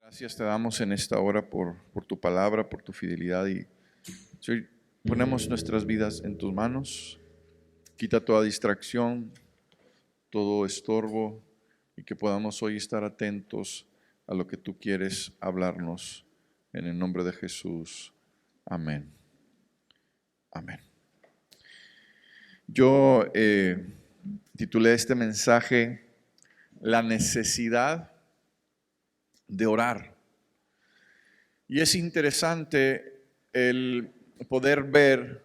Gracias te damos en esta hora por tu palabra, por tu fidelidad y Señor, ponemos nuestras vidas en tus manos. Quita toda distracción, todo estorbo y que podamos hoy estar atentos a lo que tú quieres hablarnos. En el nombre de Jesús. Amén. Amén. Yo titulé este mensaje La necesidad de orar. Y es interesante el poder ver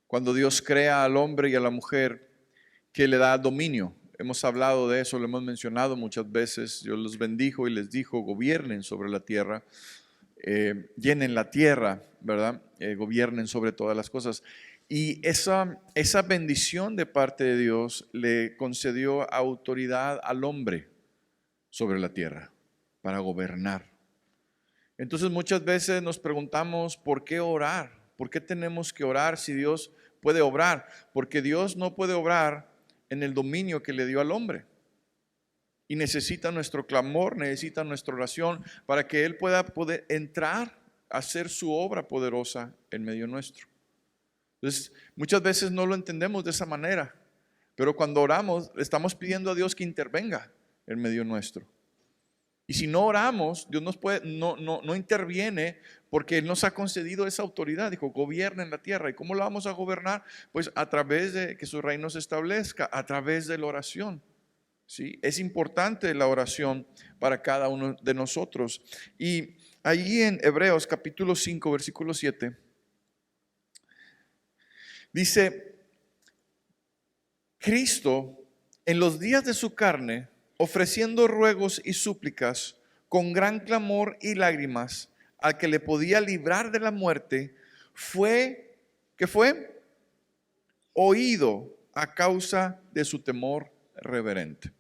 cuando Dios crea al hombre y a la mujer que le da dominio. Hemos hablado de eso, lo hemos mencionado muchas veces. Dios los bendijo y les dijo, gobiernen sobre la tierra, llenen la tierra, ¿verdad? Gobiernen sobre todas las cosas. Y esa bendición de parte de Dios le concedió autoridad al hombre sobre la tierra para gobernar. Entonces muchas veces nos preguntamos ¿por qué orar? ¿Por qué tenemos que orar si Dios puede obrar? Porque Dios no puede obrar en el dominio que le dio al hombre. Y necesita nuestro clamor, necesita nuestra oración para que Él pueda poder entrar a hacer su obra poderosa en medio nuestro. Entonces muchas veces no lo entendemos de esa manera, pero cuando oramos le estamos pidiendo a Dios que intervenga en medio nuestro. Y si no oramos, Dios no interviene porque Él nos ha concedido esa autoridad. Dijo, gobierna en la tierra. ¿Y cómo la vamos a gobernar? Pues a través de que su reino se establezca, a través de la oración. ¿Sí? Es importante la oración para cada uno de nosotros. Y allí en Hebreos capítulo 5, versículo 7, dice, Cristo en los días de su carne, ofreciendo ruegos y súplicas con gran clamor y lágrimas al que le podía librar de la muerte, ¿qué fue? Oído a causa de su temor reverente.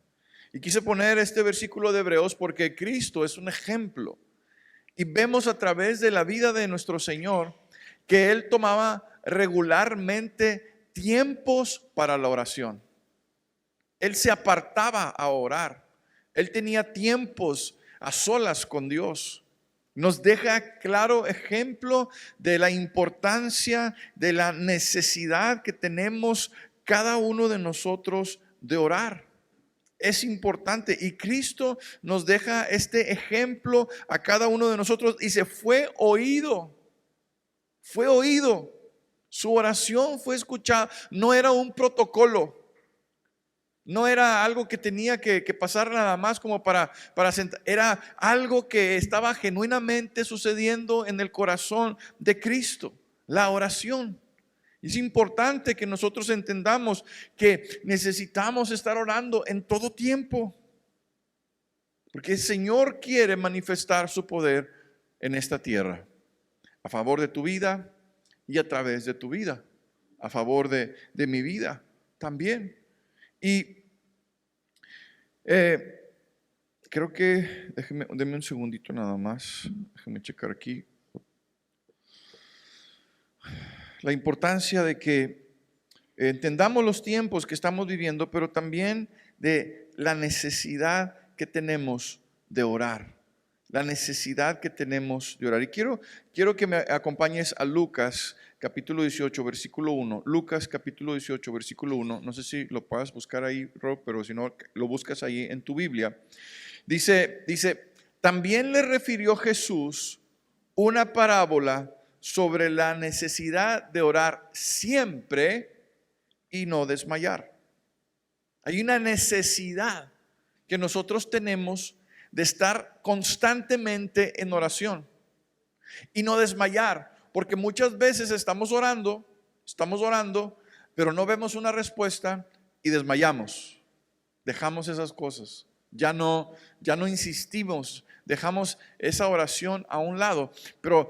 Y quise poner este versículo de Hebreos porque Cristo es un ejemplo. Y vemos a través de la vida de nuestro Señor que Él tomaba regularmente tiempos para la oración. Él se apartaba a orar. Él tenía tiempos a solas con Dios. Nos deja claro ejemplo de la importancia, de la necesidad que tenemos cada uno de nosotros de orar. Es importante y Cristo nos deja este ejemplo a cada uno de nosotros y se fue oído. Fue oído. Su oración fue escuchada. No era un protocolo. No era algo que tenía que pasar nada más como para sentar. Era algo que estaba genuinamente sucediendo en el corazón de Cristo, la oración. Es importante que nosotros entendamos que necesitamos estar orando en todo tiempo, porque el Señor quiere manifestar su poder en esta tierra, a favor de tu vida y a través de tu vida, a favor de mi vida también. Y creo que, denme un segundito nada más, déjeme checar aquí. La importancia de que entendamos los tiempos que estamos viviendo, pero también de la necesidad que tenemos de orar. La necesidad que tenemos de orar. Y quiero que me acompañes a Lucas capítulo 18, versículo 1. Lucas capítulo 18, versículo 1. No sé si lo puedas buscar ahí, Rob, pero si no, lo buscas ahí en tu Biblia. Dice, también le refirió Jesús una parábola sobre la necesidad de orar siempre y no desmayar. Hay una necesidad que nosotros tenemos de estar constantemente en oración y no desmayar, porque muchas veces estamos orando, pero no vemos una respuesta y desmayamos. Dejamos esas cosas, ya no insistimos, dejamos esa oración a un lado. Pero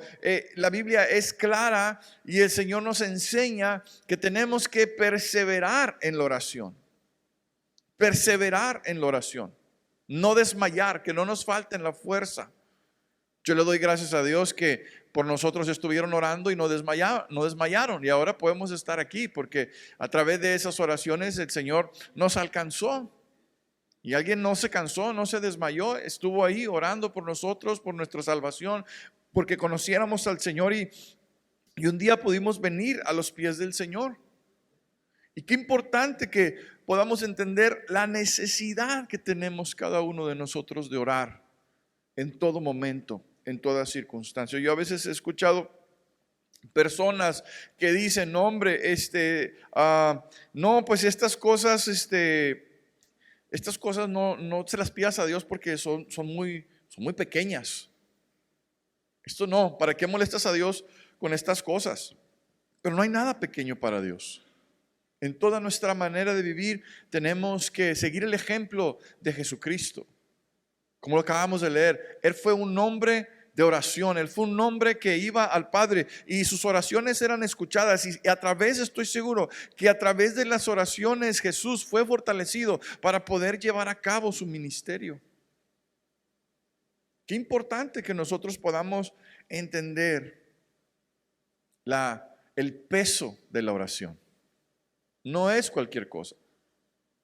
la Biblia es clara y el Señor nos enseña que tenemos que perseverar en la oración. Perseverar en la oración. No desmayar, que no nos falte la fuerza. Yo le doy gracias a Dios que por nosotros estuvieron orando y no desmayaron. Y ahora podemos estar aquí porque a través de esas oraciones el Señor nos alcanzó. Y alguien no se cansó, no se desmayó, estuvo ahí orando por nosotros, por nuestra salvación, porque conociéramos al Señor y un día pudimos venir a los pies del Señor. Y qué importante que podamos entender la necesidad que tenemos cada uno de nosotros de orar en todo momento, en toda circunstancia. Yo a veces he escuchado personas que dicen, no, hombre, no, pues estas cosas no se las pidas a Dios porque son muy pequeñas. Esto no, ¿para qué molestas a Dios con estas cosas? Pero no hay nada pequeño para Dios. En toda nuestra manera de vivir tenemos que seguir el ejemplo de Jesucristo. Como lo acabamos de leer, Él fue un hombre de oración, Él fue un hombre que iba al Padre y sus oraciones eran escuchadas, y a través, estoy seguro, que a través de las oraciones Jesús fue fortalecido para poder llevar a cabo su ministerio. Qué importante que nosotros podamos entender el peso de la oración. No es cualquier cosa.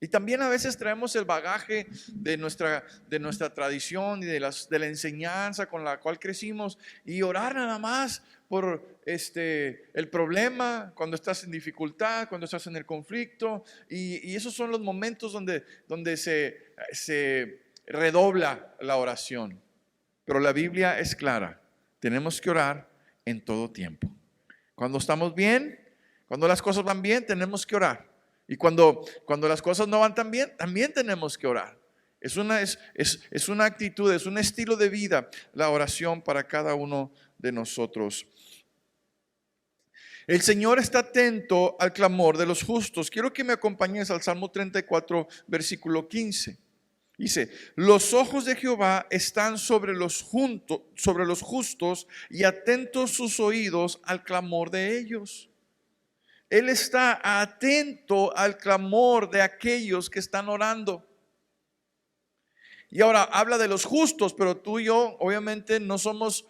Y también a veces traemos el bagaje de nuestra tradición y de la enseñanza con la cual crecimos, y orar nada más por el problema, cuando estás en dificultad, cuando estás en el conflicto, y esos son los momentos donde se redobla la oración. Pero la Biblia es clara, tenemos que orar en todo tiempo. Cuando estamos bien, cuando las cosas van bien, tenemos que orar. Y cuando las cosas no van tan bien, también tenemos que orar. Es una actitud, es un estilo de vida, la oración para cada uno de nosotros. El Señor está atento al clamor de los justos. Quiero que me acompañes al Salmo 34, versículo 15. Dice, los ojos de Jehová están sobre los justos y atentos sus oídos al clamor de ellos. Él está atento al clamor de aquellos que están orando. Y ahora habla de los justos, pero tú y yo obviamente no somos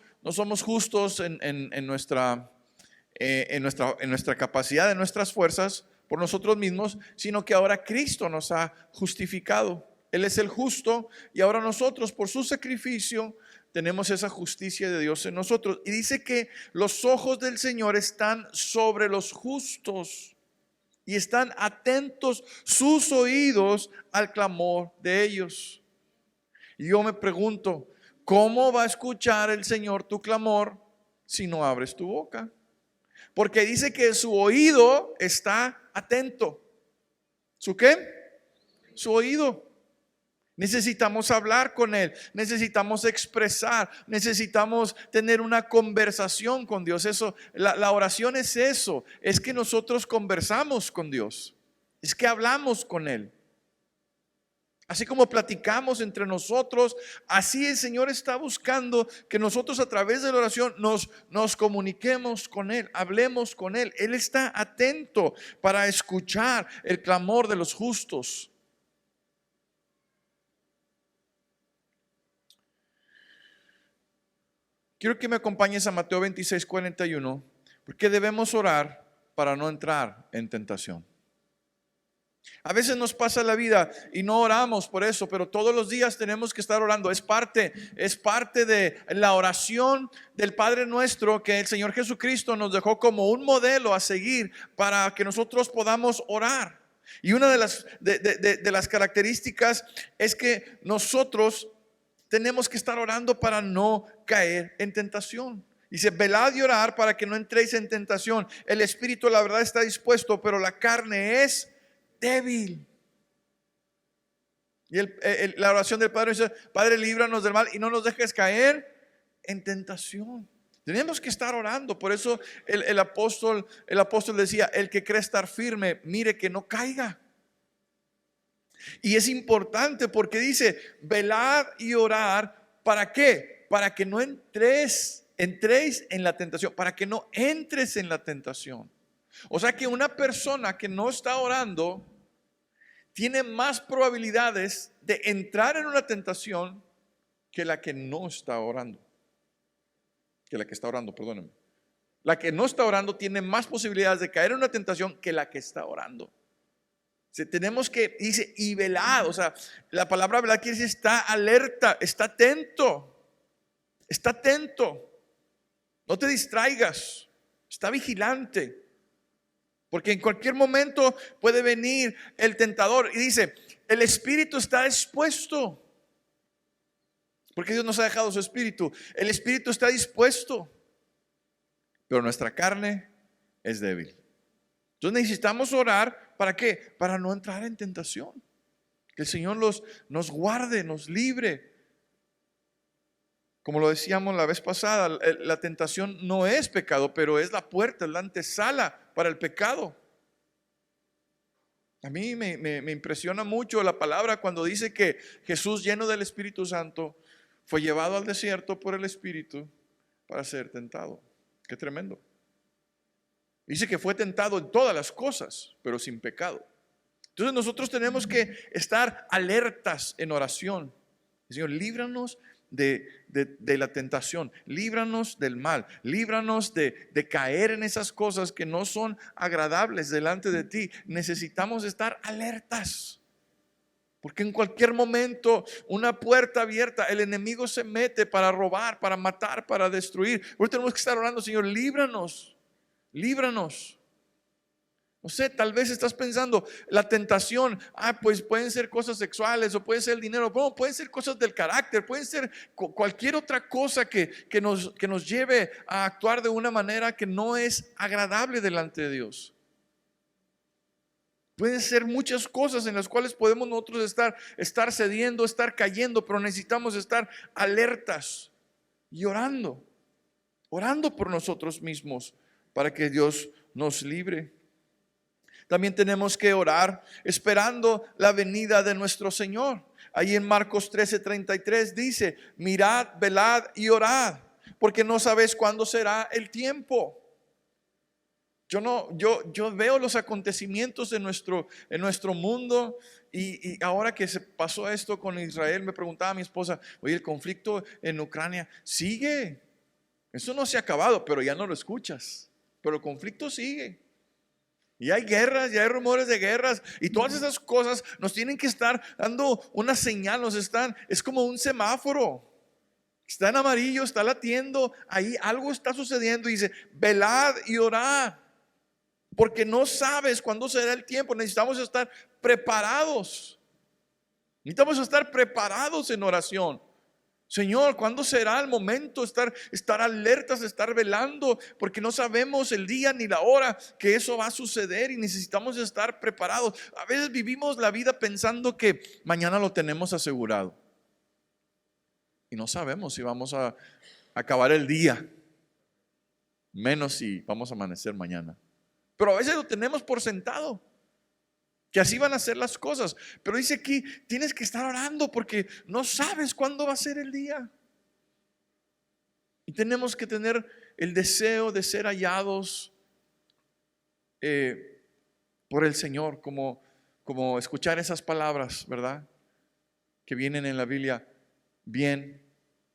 justos en nuestra capacidad, en nuestras fuerzas, por nosotros mismos, sino que ahora Cristo nos ha justificado. Él es el justo y ahora nosotros, por su sacrificio, tenemos esa justicia de Dios en nosotros. Y dice que los ojos del Señor están sobre los justos y están atentos sus oídos al clamor de ellos. Y yo me pregunto, ¿cómo va a escuchar el Señor tu clamor si no abres tu boca? Porque dice que su oído está atento. ¿Su qué? Su oído. Necesitamos hablar con Él, necesitamos expresar, necesitamos tener una conversación con Dios. Eso, la oración es eso, es que nosotros conversamos con Dios, es que hablamos con Él. Así como platicamos entre nosotros, así el Señor está buscando que nosotros a través de la oración nos comuniquemos con Él, hablemos con Él. Él está atento para escuchar el clamor de los justos. Quiero que me acompañes a Mateo 26, 41, porque debemos orar para no entrar en tentación. A veces nos pasa la vida y no oramos por eso, pero todos los días tenemos que estar orando. Es parte de la oración del Padre Nuestro que el Señor Jesucristo nos dejó como un modelo a seguir para que nosotros podamos orar. Y una de las características es que nosotros tenemos que estar orando para no caer en tentación. Dice, velad y orar para que no entréis en tentación. El espíritu, la verdad, está dispuesto, pero la carne es débil. Y la oración del Padre dice, Padre, líbranos del mal y no nos dejes caer en tentación. Tenemos que estar orando. Por eso el apóstol decía, el que cree estar firme, mire que no caiga. Y es importante porque dice, velad y orar, ¿para qué? Para que no entréis en la tentación, para que no entres en la tentación. O sea que una persona que no está orando tiene más probabilidades de entrar en una tentación que la que no está orando. Que la que está orando, perdónenme. La que no está orando tiene más posibilidades de caer en una tentación que la que está orando. Tenemos que, dice, y velad. O sea, la palabra velar quiere decir está alerta, está atento. Está atento. No te distraigas. Está vigilante. Porque en cualquier momento puede venir el tentador. Y dice, el espíritu está dispuesto. Porque Dios nos ha dejado su espíritu. El espíritu está dispuesto. Pero nuestra carne es débil. Entonces necesitamos orar. ¿Para qué? Para no entrar en tentación. Que el Señor nos guarde, nos libre. Como lo decíamos la vez pasada, la tentación no es pecado, pero es la puerta, es la antesala para el pecado. A mí me impresiona mucho la palabra cuando dice que Jesús, lleno del Espíritu Santo, fue llevado al desierto por el Espíritu para ser tentado. Qué tremendo. Dice que fue tentado en todas las cosas, pero sin pecado. Entonces nosotros tenemos que estar alertas en oración. Señor, líbranos de la tentación, líbranos del mal, líbranos de caer en esas cosas que no son agradables delante de ti. Necesitamos estar alertas, porque en cualquier momento, una puerta abierta, el enemigo se mete para robar, para matar, para destruir. Por eso tenemos que estar orando, Señor, líbranos, líbranos. No sé, tal vez estás pensando, la tentación, pues pueden ser cosas sexuales o puede ser el dinero, no, pueden ser cosas del carácter, pueden ser cualquier otra cosa que nos lleve a actuar de una manera que no es agradable delante de Dios. Pueden ser muchas cosas en las cuales podemos nosotros estar cediendo, estar cayendo, pero necesitamos estar alertas y orando por nosotros mismos para que Dios nos libre. También tenemos que orar esperando la venida de nuestro Señor. Ahí en Marcos 13:33 dice, mirad, velad y orad, porque no sabéis cuándo será el tiempo. Yo veo los acontecimientos en nuestro mundo y ahora que se pasó esto con Israel, me preguntaba a mi esposa, oye, el conflicto en Ucrania sigue. Eso no se ha acabado, pero ya no lo escuchas. Pero el conflicto sigue. Y hay guerras, y hay rumores de guerras, y todas esas cosas nos tienen que estar dando una señal, es como un semáforo. Está en amarillo, está latiendo, ahí algo está sucediendo y dice, velad y orad, porque no sabes cuándo será el tiempo. Necesitamos estar preparados. Necesitamos estar preparados en oración. Señor, ¿cuándo será el momento? Estar alertas, estar velando, porque no sabemos el día ni la hora que eso va a suceder y necesitamos estar preparados. A veces vivimos la vida pensando que mañana lo tenemos asegurado y no sabemos si vamos a acabar el día, menos si vamos a amanecer mañana. Pero a veces lo tenemos por sentado, que así van a ser las cosas. Pero dice aquí, tienes que estar orando porque no sabes cuándo va a ser el día. Y tenemos que tener el deseo de ser hallados por el Señor, como escuchar esas palabras, ¿verdad? Que vienen en la Biblia. Bien,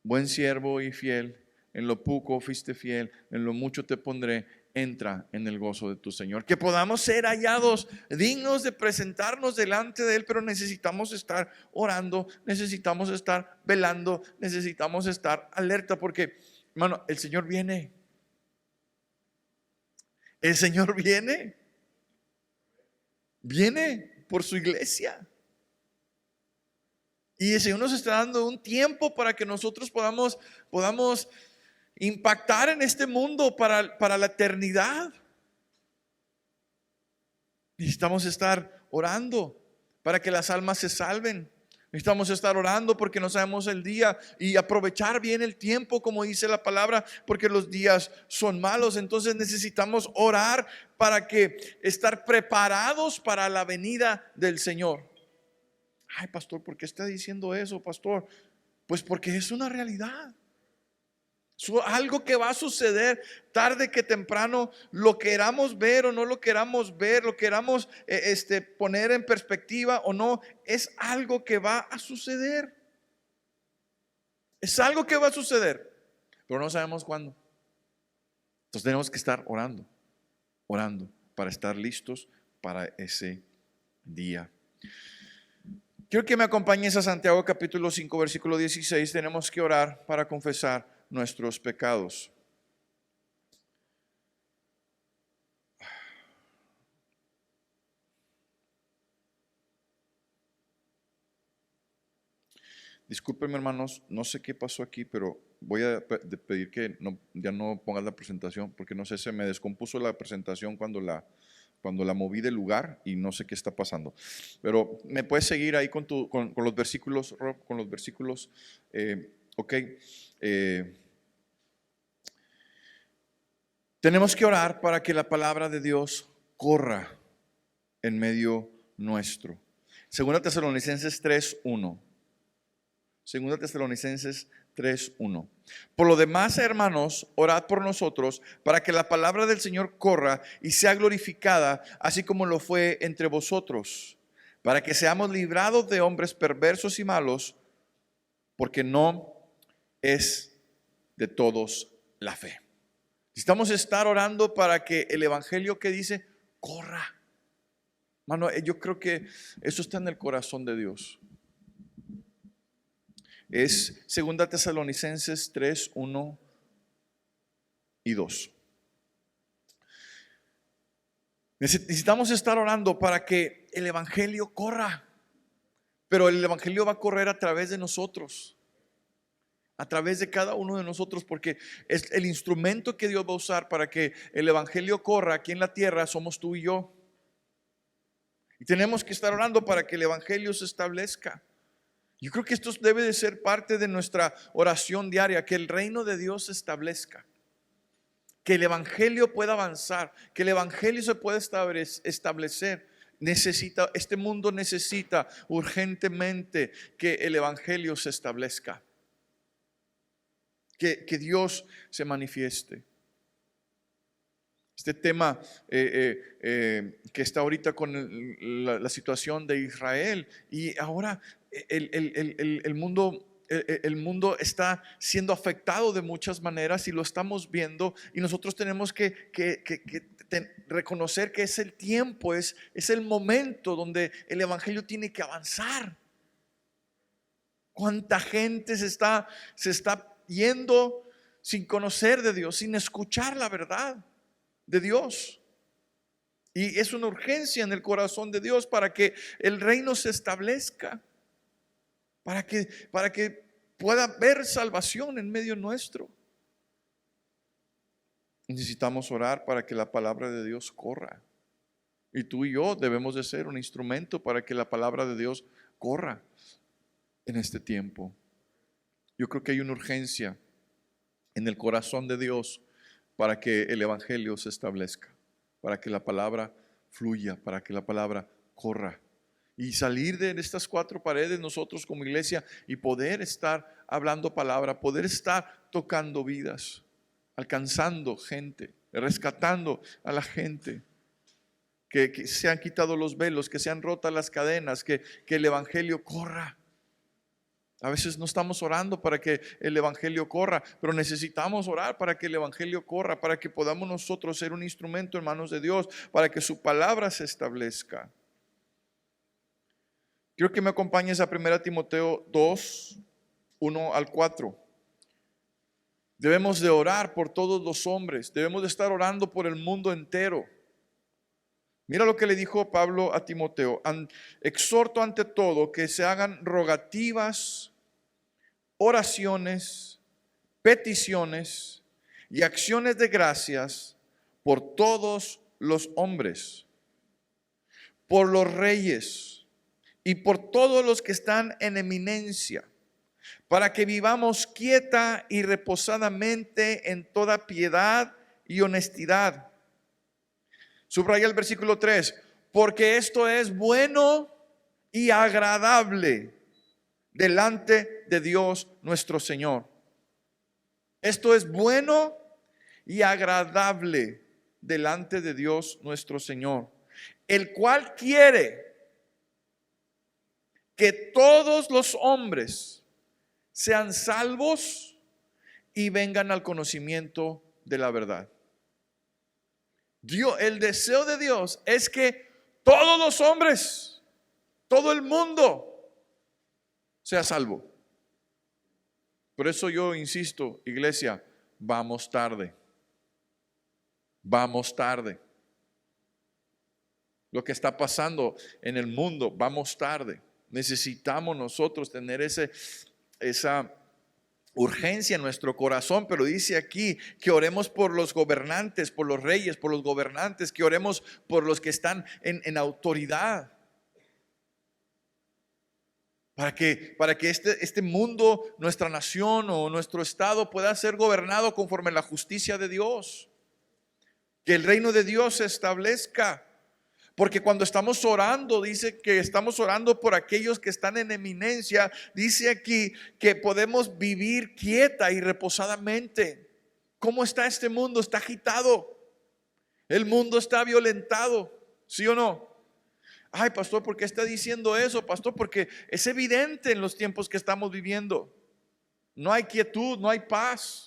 buen siervo y fiel, en lo poco fuiste fiel, en lo mucho te pondré. Entra en el gozo de tu Señor. Que podamos ser hallados dignos de presentarnos delante de Él, pero necesitamos estar orando, necesitamos estar velando, necesitamos estar alerta, porque, hermano, el Señor viene. El Señor viene. Viene por su iglesia. Y el Señor nos está dando un tiempo para que nosotros podamos impactar en este mundo para la eternidad. Necesitamos estar orando para que las almas se salven. Necesitamos estar orando porque no sabemos el día y aprovechar bien el tiempo, como dice la palabra, porque los días son malos. Entonces necesitamos orar para que estar preparados para la venida del Señor. Ay, pastor, ¿por qué está diciendo eso, pastor? Pues porque es una realidad. Algo que va a suceder tarde que temprano, lo queramos ver o no lo queramos ver, lo queramos poner en perspectiva o no, es algo que va a suceder. Es algo que va a suceder, pero no sabemos cuándo. Entonces tenemos que estar orando para estar listos para ese día. Quiero que me acompañes a Santiago capítulo 5, versículo 16. Tenemos que orar para confesar nuestros pecados. Discúlpenme, hermanos, no sé qué pasó aquí, pero voy a pedir que ya no pongas la presentación, porque no sé, se me descompuso la presentación cuando la moví del lugar y no sé qué está pasando. Pero me puedes seguir ahí con los versículos, Rob, con los versículos. Ok. Tenemos que orar para que la palabra de Dios corra en medio nuestro. Segunda Tesalonicenses 3:1. Segunda Tesalonicenses 3:1. Por lo demás, hermanos, orad por nosotros para que la palabra del Señor corra y sea glorificada, así como lo fue entre vosotros, para que seamos librados de hombres perversos y malos, porque no es de todos la fe. Necesitamos estar orando para que el evangelio que dice corra. Mano, yo creo que eso está en el corazón de Dios. Es 2 Tesalonicenses 3:1 y 2. Necesitamos estar orando para que el evangelio corra, pero el evangelio va a correr a través de nosotros, a través de cada uno de nosotros, porque es el instrumento que Dios va a usar para que el evangelio corra aquí en la tierra. Somos tú y yo, y tenemos que estar orando para que el evangelio se establezca. Yo creo que esto debe de ser parte de nuestra oración diaria, que el reino de Dios se establezca, que el evangelio pueda avanzar, que el evangelio se pueda establecer. Este mundo necesita urgentemente que el evangelio se establezca, que Dios se manifieste. Este tema que está ahorita con la situación de Israel, y ahora el mundo está siendo afectado de muchas maneras y lo estamos viendo, y nosotros tenemos que reconocer que es el tiempo, es el momento donde el evangelio tiene que avanzar. ¿Cuánta gente se está yendo sin conocer de Dios, sin escuchar la verdad de Dios? Y es una urgencia en el corazón de Dios para que el reino se establezca, para que pueda haber salvación en medio nuestro. Necesitamos orar para que la palabra de Dios corra, y tú y yo debemos de ser un instrumento para que la palabra de Dios corra en este tiempo. Yo creo que hay una urgencia en el corazón de Dios para que el evangelio se establezca, para que la palabra fluya, para que la palabra corra, y salir de estas cuatro paredes nosotros como iglesia y poder estar hablando palabra, poder estar tocando vidas, alcanzando gente, rescatando a la gente, que se han quitado los velos, que se han roto las cadenas, que el evangelio corra. A veces no estamos orando para que el evangelio corra, pero necesitamos orar para que el evangelio corra, para que podamos nosotros ser un instrumento en manos de Dios, para que su palabra se establezca. Quiero que me acompañes a 1 Timoteo 2:1-4. Debemos de orar por todos los hombres, debemos de estar orando por el mundo entero. Mira lo que le dijo Pablo a Timoteo: exhorto ante todo que se hagan rogativas, oraciones, peticiones y acciones de gracias por todos los hombres, por los reyes y por todos los que están en eminencia, para que vivamos quieta y reposadamente en toda piedad y honestidad. Subraya el versículo 3, porque esto es bueno y agradable delante de Dios nuestro Señor. Esto es bueno y agradable delante de Dios nuestro Señor, el cual quiere que todos los hombres sean salvos y vengan al conocimiento de la verdad. El deseo de Dios es que todos los hombres todo el mundo sea salvo. Por eso yo insisto, iglesia, vamos tarde. Vamos tarde. Lo que está pasando en el mundo, vamos tarde. Necesitamos nosotros tener esa urgencia en nuestro corazón, pero dice aquí que oremos por los gobernantes, por los reyes, por los gobernantes, que oremos por los que están en autoridad. Para que este mundo, nuestra nación o nuestro estado pueda ser gobernado conforme a la justicia de Dios. Que el reino de Dios se establezca. Porque cuando estamos orando, dice que estamos orando por aquellos que están en eminencia. Dice aquí que podemos vivir quieta y reposadamente. ¿Cómo está este mundo? Está agitado. El mundo está violentado. ¿Sí o no? Ay, pastor, ¿por qué está diciendo eso? Pastor, porque es evidente en los tiempos que estamos viviendo. No hay quietud, no hay paz.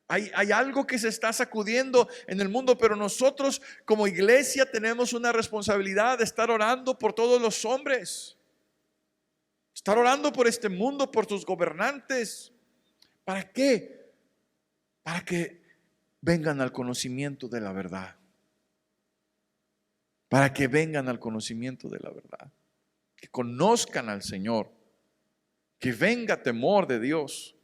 Hay algo que se está sacudiendo en el mundo, pero nosotros como iglesia tenemos una responsabilidad de estar orando por todos los hombres. Estar orando por este mundo, por sus gobernantes. ¿Para qué? Para que vengan al conocimiento de la verdad. Para que vengan al conocimiento de la verdad. Que conozcan al Señor. Que venga temor de Dios.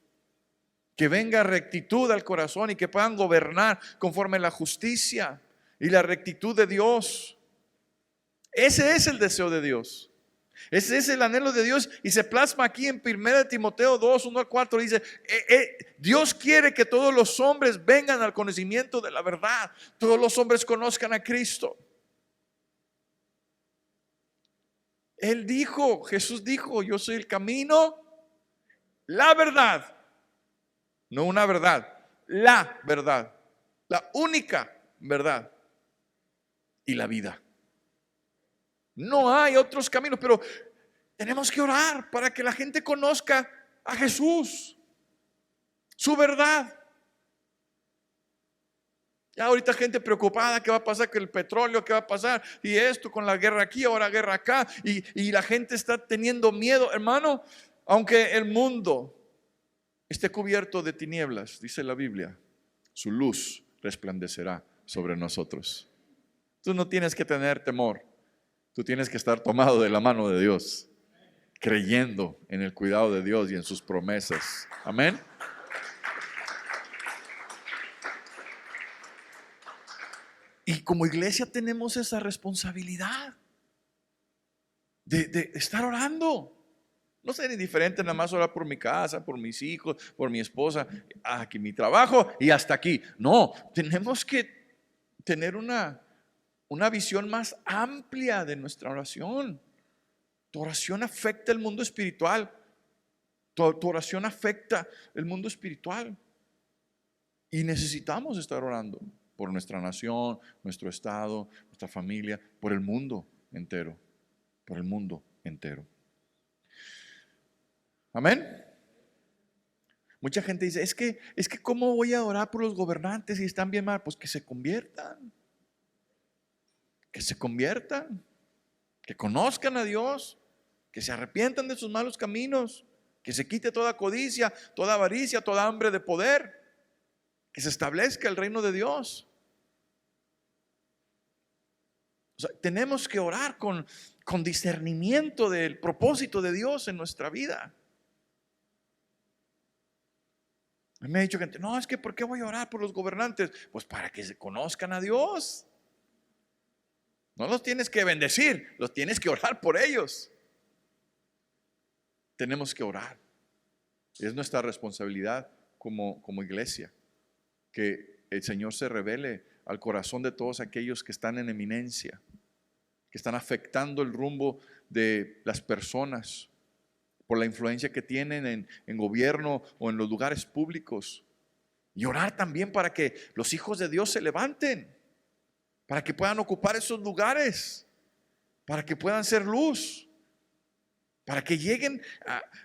Que venga rectitud al corazón y que puedan gobernar conforme a la justicia y la rectitud de Dios. Ese es el deseo de Dios. Ese es el anhelo de Dios y se plasma aquí en 1 Timoteo 2, 1 al 4. Dice, Dios quiere que todos los hombres vengan al conocimiento de la verdad. Todos los hombres conozcan a Cristo. Él dijo, Jesús dijo, yo soy el camino, la verdad. No una verdad, la verdad, la única verdad y la vida. No hay otros caminos, pero tenemos que orar para que la gente conozca a Jesús, su verdad. Ya ahorita gente preocupada, ¿qué va a pasar con el petróleo? ¿Qué va a pasar? Y esto con la guerra aquí, ahora guerra acá. Y la gente está teniendo miedo, hermano, aunque el mundo esté cubierto de tinieblas, dice la Biblia, su luz resplandecerá sobre nosotros. Tú no tienes que tener temor, tú tienes que estar tomado de la mano de Dios, creyendo en el cuidado de Dios y en sus promesas. Amén. Y como iglesia tenemos esa responsabilidad de estar orando. No ser indiferente, nada más orar por mi casa, por mis hijos, por mi esposa, aquí mi trabajo y hasta aquí. No, tenemos que tener una visión más amplia de nuestra oración. Tu oración afecta el mundo espiritual. Tu oración afecta el mundo espiritual. Y necesitamos estar orando por nuestra nación, nuestro estado, nuestra familia, por el mundo entero. Por el mundo entero. Amén. Mucha gente dice, es que ¿cómo voy a orar por los gobernantes si están bien mal? Pues que se conviertan. Que se conviertan. Que conozcan a Dios. Que se arrepientan de sus malos caminos. Que se quite toda codicia, toda avaricia, toda hambre de poder. Que se establezca el reino de Dios. O sea, tenemos que orar con discernimiento del propósito de Dios en nuestra vida. Me ha dicho gente, no, es que ¿por qué voy a orar por los gobernantes? Pues para que se conozcan a Dios. No los tienes que bendecir, los tienes que orar por ellos. Tenemos que orar. Es nuestra responsabilidad como iglesia, que el Señor se revele al corazón de todos aquellos que están en eminencia, que están afectando el rumbo de las personas por la influencia que tienen en gobierno o en los lugares públicos. Y orar también para que los hijos de Dios se levanten, para que puedan ocupar esos lugares, para que puedan ser luz. para que lleguen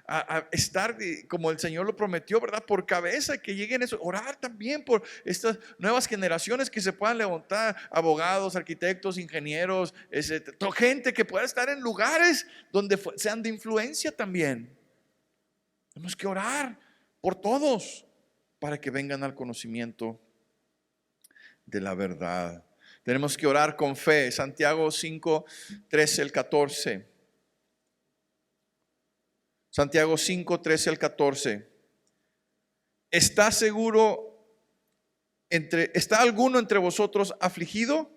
a estar como el Señor lo prometió, ¿verdad? Por cabeza, que lleguen a eso. Orar también por estas nuevas generaciones que se puedan levantar, abogados, arquitectos, ingenieros, gente que pueda estar en lugares donde sean de influencia también. Tenemos que orar por todos para que vengan al conocimiento de la verdad. Tenemos que orar con fe. Santiago 5, 13 al 14. Santiago 5, 13 al 14. ¿Está alguno entre vosotros afligido?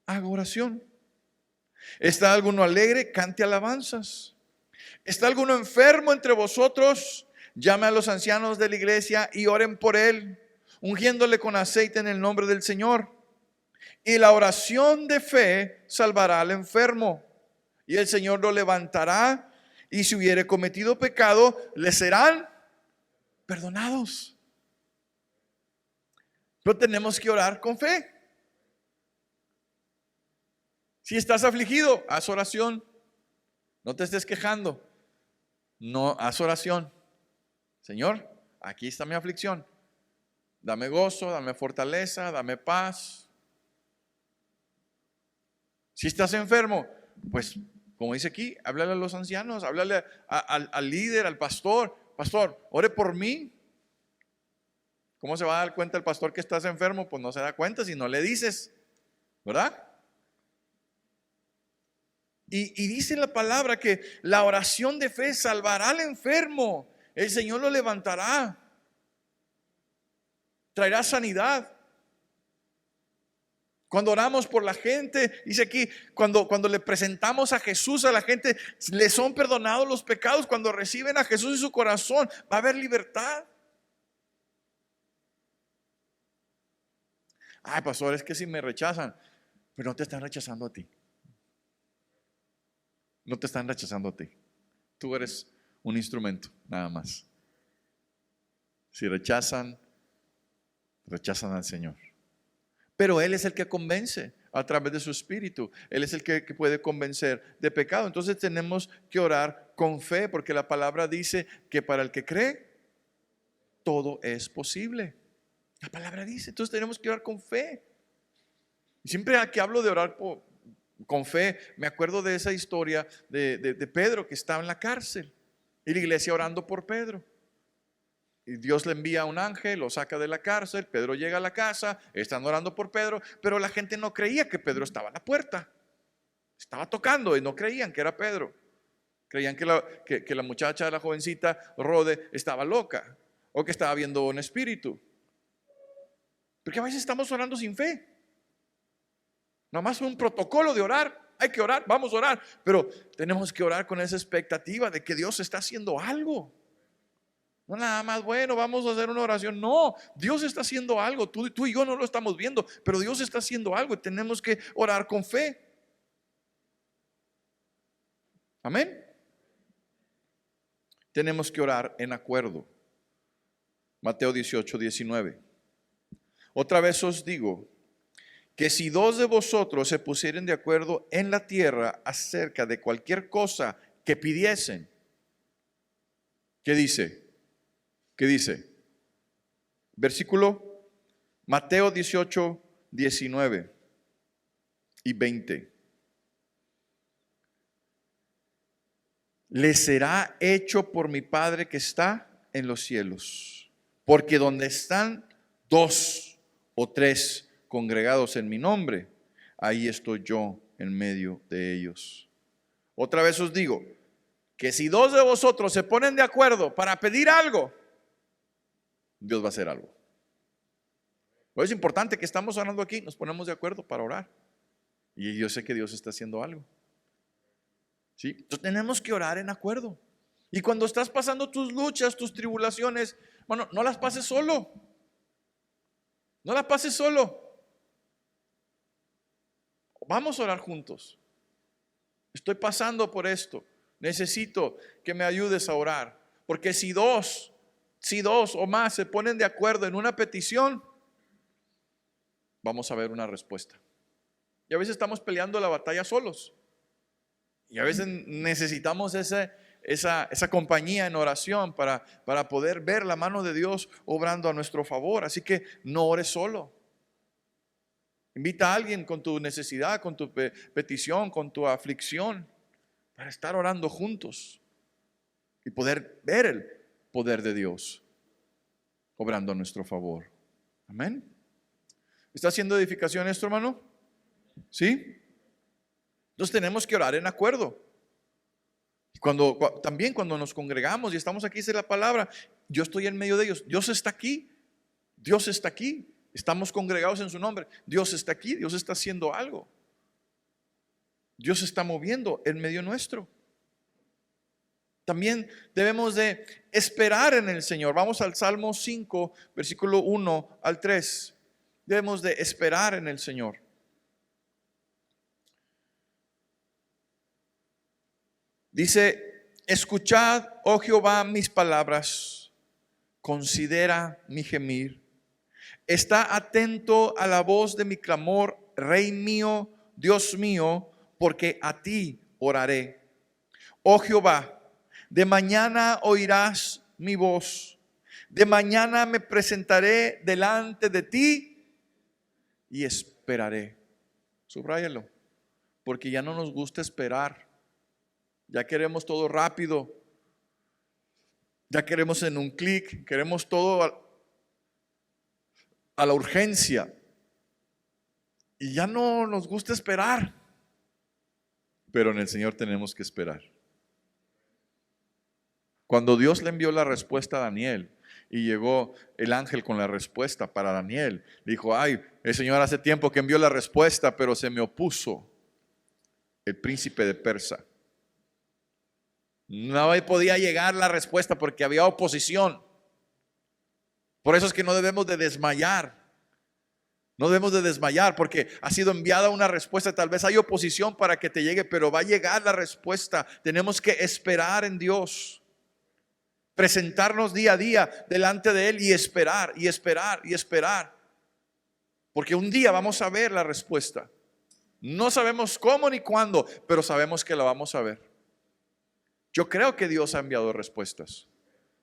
Haga oración. ¿Está alguno alegre? Cante alabanzas. ¿Está alguno enfermo entre vosotros? Llame a los ancianos de la iglesia y oren por él, ungiéndole con aceite en el nombre del Señor. Y la oración de fe salvará al enfermo, y el Señor lo levantará. Y si hubiere cometido pecado, le serán perdonados. Pero tenemos que orar con fe. Si estás afligido, haz oración. No te estés quejando. No, haz oración. Señor, aquí está mi aflicción. Dame gozo, dame fortaleza, dame paz. Si estás enfermo, pues como dice aquí, háblale a los ancianos, háblale al líder, al pastor. Pastor, ore por mí. ¿Cómo se va a dar cuenta el pastor que estás enfermo? Pues no se da cuenta si no le dices, ¿verdad? Y dice la palabra que la oración de fe salvará al enfermo. El Señor lo levantará, traerá sanidad. Cuando oramos por la gente, dice aquí, cuando le presentamos a Jesús a la gente, le son perdonados los pecados. Cuando reciben a Jesús en su corazón, va a haber libertad. Ay, pastor, es que si me rechazan, pero no te están rechazando a ti. No te están rechazando a ti. Tú eres un instrumento, nada más. Si rechazan al Señor. Pero Él es el que convence a través de su Espíritu. Él es el que puede convencer de pecado. Entonces tenemos que orar con fe, porque la palabra dice que para el que cree, todo es posible. La palabra dice, entonces tenemos que orar con fe. Y siempre que hablo de orar con fe, me acuerdo de esa historia de Pedro que estaba en la cárcel y la iglesia orando por Pedro. Y Dios le envía a un ángel, lo saca de la cárcel. Pedro llega a la casa, están orando por Pedro, pero la gente no creía que Pedro estaba a la puerta. Estaba tocando y no creían que era Pedro. Creían que la muchacha, la jovencita Rode, estaba loca o que estaba viendo un espíritu. Porque a veces estamos orando sin fe. Nomás un protocolo de orar. Hay que orar, vamos a orar. Pero tenemos que orar con esa expectativa de que Dios está haciendo algo. No nada más, bueno, vamos a hacer una oración. No, Dios está haciendo algo. Tú y yo no lo estamos viendo, pero Dios está haciendo algo y tenemos que orar con fe. Amén. Tenemos que orar en acuerdo. Mateo 18, 19. Otra vez os digo que si dos de vosotros se pusieren de acuerdo en la tierra acerca de cualquier cosa que pidiesen, ¿qué dice? ¿Qué dice? Versículo Mateo 18, 19 y 20. Le será hecho por mi Padre que está en los cielos. Porque donde están 2 o 3 congregados en mi nombre, ahí estoy yo en medio de ellos. Otra vez os digo que si 2 de vosotros se ponen de acuerdo para pedir algo, Dios va a hacer algo. Pues es importante que estamos orando aquí, nos ponemos de acuerdo para orar. Y yo sé que Dios está haciendo algo. ¿Sí? Entonces tenemos que orar en acuerdo. Y cuando estás pasando tus luchas, tus tribulaciones, bueno, no las pases solo. No las pases solo. Vamos a orar juntos. Estoy pasando por esto. Necesito que me ayudes a orar. Porque si dos o más se ponen de acuerdo en una petición, vamos a ver una respuesta. Y a veces estamos peleando la batalla solos. Y a veces necesitamos esa compañía en oración para poder ver la mano de Dios obrando a nuestro favor. Así que no ores solo. Invita a alguien con tu necesidad, con tu petición, con tu aflicción, para estar orando juntos y poder ver el poder de Dios obrando a nuestro favor. Amén. ¿Está haciendo edificación esto, hermano? ¿Sí? Entonces tenemos que orar en acuerdo. También cuando nos congregamos y estamos aquí, dice la palabra, yo estoy en medio de ellos. Dios está aquí. Dios está aquí. Estamos congregados en su nombre. Dios está aquí. Dios está haciendo algo. Dios se está moviendo en medio nuestro. También debemos de esperar en el Señor. Vamos al Salmo 5, versículo 1 al 3. Debemos de esperar en el Señor. Dice, escuchad, oh Jehová, mis palabras, considera mi gemir. Está atento a la voz de mi clamor, Rey mío, Dios mío, porque a ti oraré. Oh Jehová, de mañana oirás mi voz. De mañana me presentaré delante de ti y esperaré. Subráyalo, porque ya no nos gusta esperar. Ya queremos todo rápido. Ya queremos en un clic. Queremos todo a la urgencia. Y ya no nos gusta esperar. Pero en el Señor tenemos que esperar. Cuando Dios le envió la respuesta a Daniel y llegó el ángel con la respuesta para Daniel, dijo, ay, el Señor hace tiempo que envió la respuesta, pero se me opuso el príncipe de Persa. No podía llegar la respuesta porque había oposición. Por eso es que no debemos de desmayar. No debemos de desmayar porque ha sido enviada una respuesta. Tal vez hay oposición para que te llegue, pero va a llegar la respuesta. Tenemos que esperar en Dios. Presentarnos día a día delante de Él y esperar, y esperar, y esperar. Porque un día vamos a ver la respuesta. No sabemos cómo ni cuándo, pero sabemos que la vamos a ver. Yo creo que Dios ha enviado respuestas.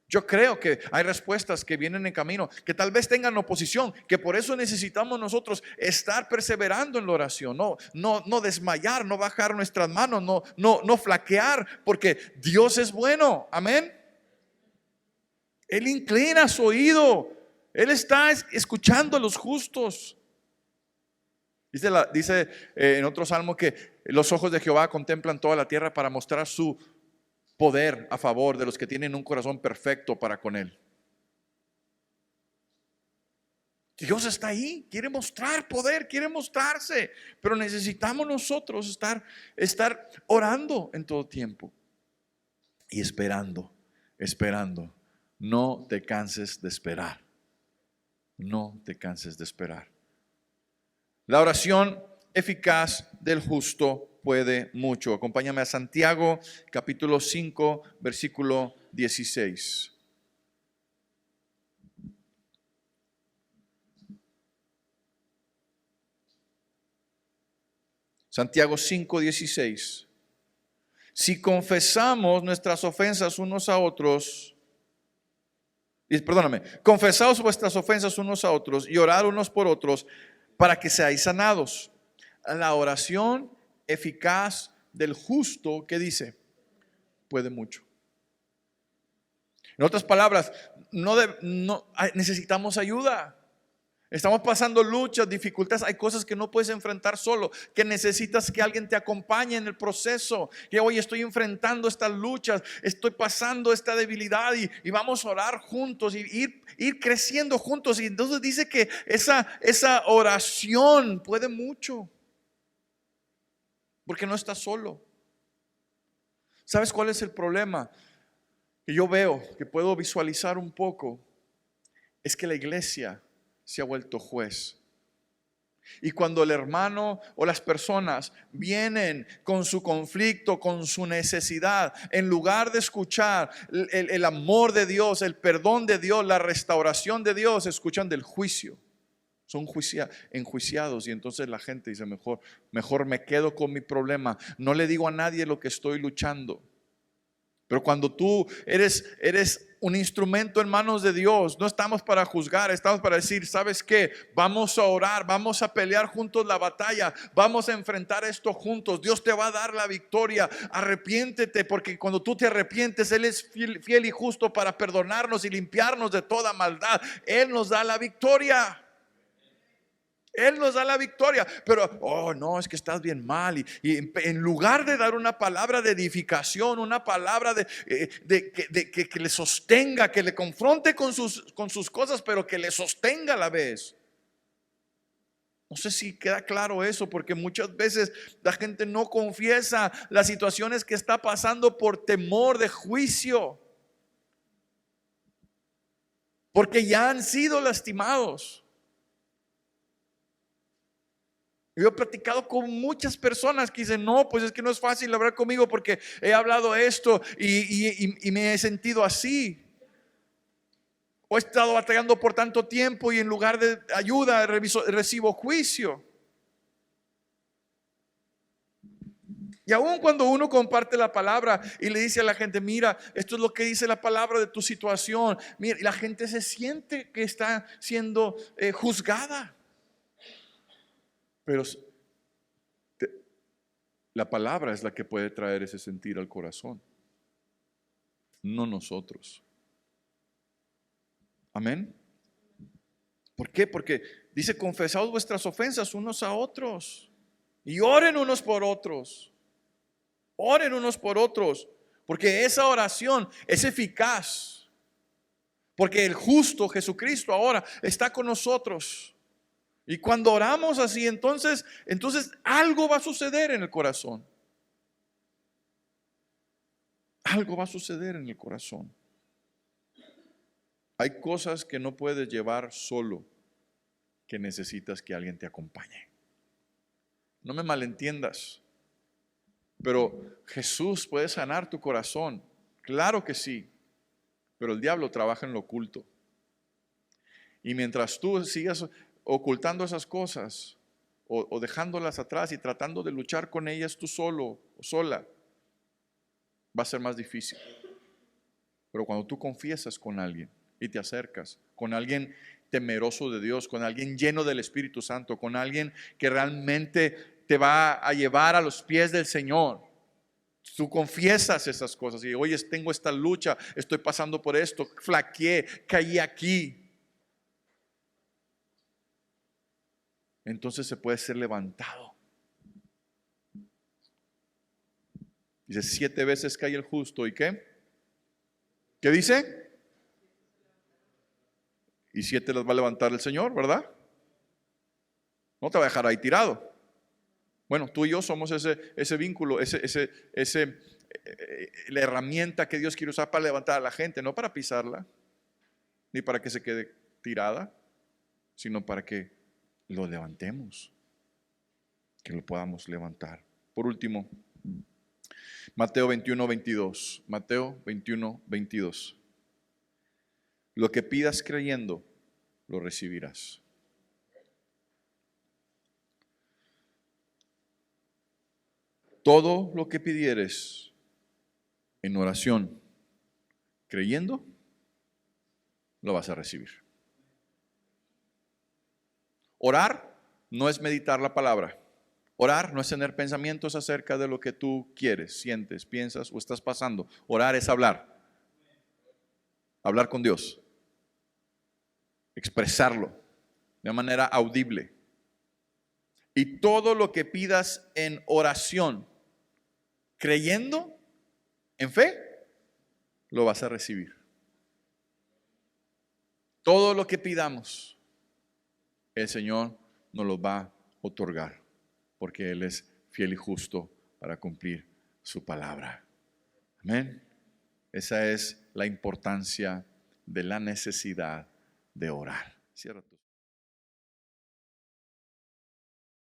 Yo creo que hay respuestas que vienen en camino, que tal vez tengan oposición, que por eso necesitamos nosotros estar perseverando en la oración, no desmayar, no bajar nuestras manos, no flaquear, porque Dios es bueno. Amén. Él inclina su oído. Él está escuchando a los justos. Dice en otro salmo que los ojos de Jehová contemplan toda la tierra para mostrar su poder a favor de los que tienen un corazón perfecto para con Él. Dios está ahí, quiere mostrar poder, quiere mostrarse, pero necesitamos nosotros estar orando en todo tiempo y esperando. No te canses de esperar. No te canses de esperar. La oración eficaz del justo puede mucho. Acompáñame a Santiago capítulo 5 versículo 16. Santiago 5:16. Si confesamos nuestras ofensas unos a otros, confesaos vuestras ofensas unos a otros y orad unos por otros para que seáis sanados. La oración eficaz del justo, ¿qué dice? Puede mucho. En otras palabras, necesitamos ayuda. Estamos pasando luchas, dificultades. Hay cosas que no puedes enfrentar solo, que necesitas que alguien te acompañe en el proceso. Que hoy estoy enfrentando estas luchas, estoy pasando esta debilidad y vamos a orar juntos y ir creciendo juntos. Y entonces dice que esa oración puede mucho, porque no estás solo. ¿Sabes cuál es el problema? Que yo veo, que puedo visualizar un poco, es que la iglesia se ha vuelto juez. Y cuando el hermano o las personas vienen con su conflicto, con su necesidad, en lugar de escuchar el amor de Dios, el perdón de Dios, la restauración de Dios, escuchan del juicio. son enjuiciados, y entonces la gente dice, mejor me quedo con mi problema, no le digo a nadie lo que estoy luchando. Pero cuando tú eres un instrumento en manos de Dios, no estamos para juzgar, estamos para decir, ¿sabes qué? Vamos a orar, vamos a pelear juntos la batalla, vamos a enfrentar esto juntos. Dios te va a dar la victoria. Arrepiéntete, porque cuando tú te arrepientes, Él es fiel y justo para perdonarnos y limpiarnos de toda maldad. Él nos da la victoria. Él nos da la victoria. Pero, oh no, es que estás bien mal. Y en lugar de dar una palabra de edificación, una palabra que le sostenga, que le confronte con sus cosas, pero que le sostenga a la vez. No sé si queda claro eso, porque muchas veces la gente no confiesa las situaciones que está pasando por temor de juicio, porque ya han sido lastimados. Yo he platicado con muchas personas que dicen, no, pues es que no es fácil hablar conmigo porque he hablado esto y me he sentido así. O he estado batallando por tanto tiempo y en lugar de ayuda recibo juicio. Y aun cuando uno comparte la palabra y le dice a la gente, mira, esto es lo que dice la palabra de tu situación. Mira, y la gente se siente que está siendo juzgada. Pero la palabra es la que puede traer ese sentir al corazón, no nosotros. Amén. ¿Por qué? Porque dice, confesaos vuestras ofensas unos a otros y oren unos por otros. Oren unos por otros, porque esa oración es eficaz. Porque el justo Jesucristo ahora está con nosotros. Y cuando oramos así, entonces algo va a suceder en el corazón. Algo va a suceder en el corazón. Hay cosas que no puedes llevar solo, que necesitas que alguien te acompañe. No me malentiendas, pero Jesús puede sanar tu corazón. Claro que sí, pero el diablo trabaja en lo oculto. Y mientras tú sigas ocultando esas cosas o dejándolas atrás y tratando de luchar con ellas tú solo o sola, va a ser más difícil. Pero cuando tú confiesas con alguien y te acercas con alguien temeroso de Dios, con alguien lleno del Espíritu Santo, con alguien que realmente te va a llevar a los pies del Señor, tú confiesas esas cosas y oye, tengo esta lucha, estoy pasando por esto, flaqueé, caí aquí. Entonces se puede ser levantado. Dice, 7 veces cae el justo. ¿Y qué? ¿Qué dice? Y 7 las va a levantar el Señor, ¿verdad? No te va a dejar ahí tirado. Bueno, tú y yo somos ese vínculo, la herramienta que Dios quiere usar para levantar a la gente, no para pisarla, ni para que se quede tirada, sino para que lo levantemos, que lo podamos levantar. Por último, Mateo 21:22. Mateo 21:22. Lo que pidas creyendo, lo recibirás. Todo lo que pidieres en oración, creyendo, lo vas a recibir. Orar no es meditar la palabra. Orar no es tener pensamientos acerca de lo que tú quieres, sientes, piensas o estás pasando. Orar es hablar. Hablar con Dios. Expresarlo de manera audible. Y todo lo que pidas en oración, creyendo, en fe, lo vas a recibir. Todo lo que pidamos, el Señor nos lo va a otorgar, porque Él es fiel y justo para cumplir su palabra. Amén. Esa es la importancia de la necesidad de orar. Cierra tus